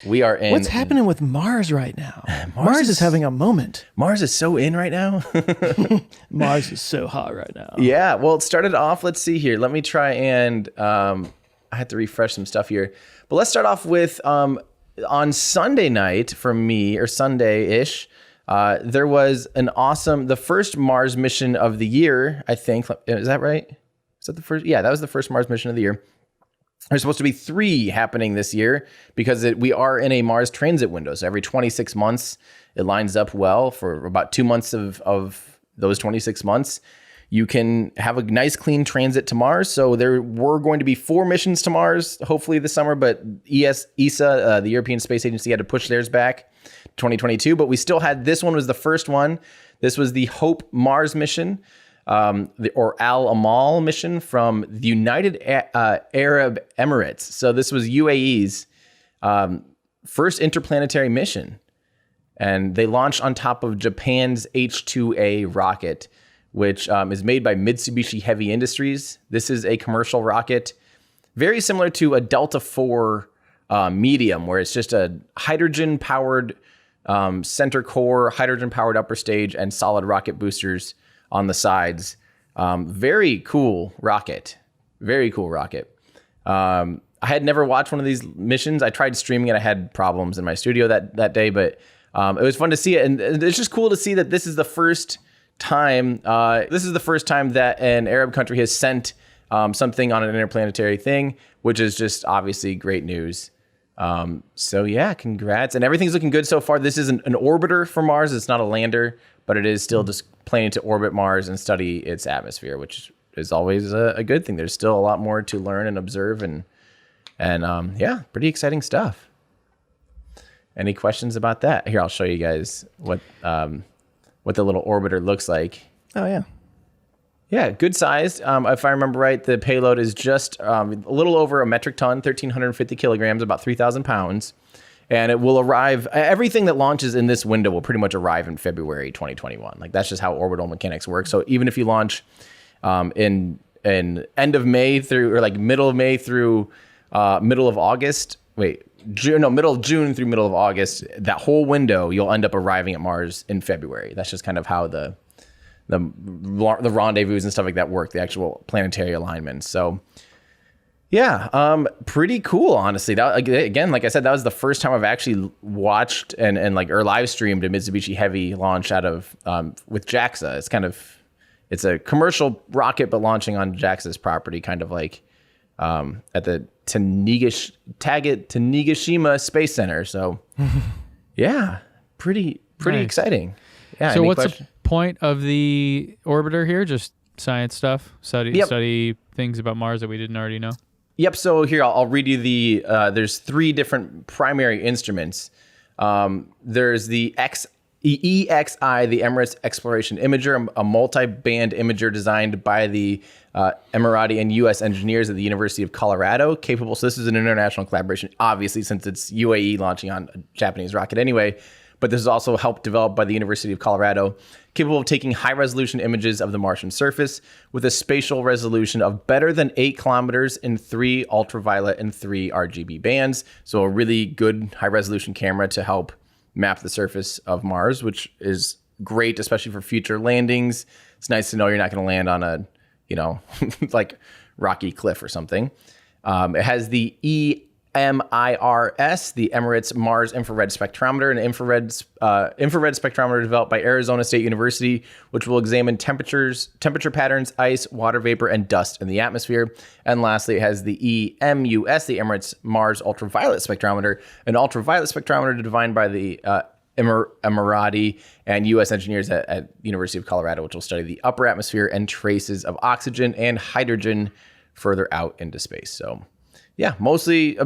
We are in. What's happening with Mars right now? Mars is having a moment. Mars is so in right now. Mars is so hot right now. Yeah. Well, it started off. Let's see here. Let me try and I had to refresh some stuff here. But let's start off with on Sunday night for me, or Sunday-ish. There was the first Mars mission of the year, I think. Is that right? Is that the first? Yeah, that was the first Mars mission of the year. There's supposed to be 3 happening this year because we are in a Mars transit window. So every 26 months, it lines up well for about 2 months of those 26 months. You can have a nice clean transit to Mars. So there were going to be 4 missions to Mars, hopefully this summer, but ESA, the European Space Agency, had to push theirs back 2022. But we still had, this one was the first one. This was the Hope Mars mission. Or Al Amal mission from the United Arab Emirates. So this was UAE's first interplanetary mission. And they launched on top of Japan's H-2A rocket, which is made by Mitsubishi Heavy Industries. This is a commercial rocket, very similar to a Delta IV medium, where it's just a hydrogen-powered center core, hydrogen-powered upper stage, and solid rocket boosters on the sides. Very cool rocket. Very cool rocket. I had never watched one of these missions. I tried streaming it. I had problems in my studio that day, but it was fun to see it. And it's just cool to see that this is the first time that an Arab country has sent something on an interplanetary thing, which is just obviously great news. So yeah, congrats. And everything's looking good so far. This isn't an orbiter for Mars. It's not a lander, but it is still just planning to orbit Mars and study its atmosphere, which is always a good thing. There's still a lot more to learn and observe, and yeah, pretty exciting stuff. Any questions about that? Here, I'll show you guys what the little orbiter looks like. Oh yeah. Yeah, good sized. If I remember right, the payload is just a little over a metric ton, 1,350 kilograms, about 3,000 pounds. And it will arrive, everything that launches in this window will pretty much arrive in February 2021. Like, that's just how orbital mechanics work. So even if you launch in end of May through, or like middle of May through middle of August, middle of June through middle of August, that whole window, you'll end up arriving at Mars in February. That's just kind of how the rendezvous and stuff like that work, the actual planetary alignment. So yeah, pretty cool, honestly. That, again, like I said, that was the first time I've actually watched and live streamed a Mitsubishi Heavy launch out of with JAXA. It's a commercial rocket, but launching on JAXA's property, kind of like at the Tanegashima Space Center. So yeah, pretty nice. Exciting. Yeah. So what's the point of the orbiter here? Just science stuff, study things about Mars that we didn't already know. Yep. So here, I'll read you there's 3 different primary instruments. There's the EXI, the Emirates Exploration Imager, a multi-band imager designed by the Emirati and U.S. engineers at the University of Colorado, capable. So this is an international collaboration, obviously, since it's UAE launching on a Japanese rocket anyway. But this is also helped developed by the University of Colorado, capable of taking high-resolution images of the Martian surface with a spatial resolution of better than 8 kilometers in 3 ultraviolet and 3 RGB bands. So a really good high-resolution camera to help map the surface of Mars, which is great, especially for future landings. It's nice to know you're not going to land on a, like rocky cliff or something. It has the EMIRS, the Emirates Mars Infrared Spectrometer, an infrared spectrometer developed by Arizona State University, which will examine temperature patterns, ice, water vapor, and dust in the atmosphere. And lastly, it has the EMUS, the Emirates Mars Ultraviolet Spectrometer, an ultraviolet spectrometer designed by the Emirati and U.S. engineers at University of Colorado, which will study the upper atmosphere and traces of oxygen and hydrogen further out into space. So yeah, mostly,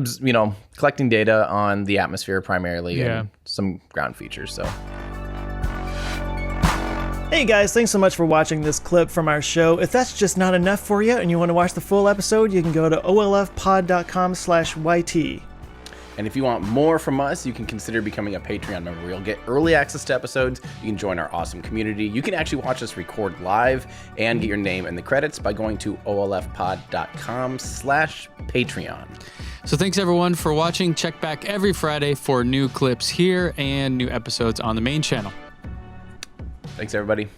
collecting data on the atmosphere primarily and some ground features. So, hey guys, thanks so much for watching this clip from our show. If that's just not enough for you and you want to watch the full episode, you can go to olfpod.com/YT. And if you want more from us, you can consider becoming a Patreon member. You'll get early access to episodes. You can join our awesome community. You can actually watch us record live and get your name in the credits by going to olfpod.com/Patreon. So thanks everyone for watching. Check back every Friday for new clips here and new episodes on the main channel. Thanks, everybody.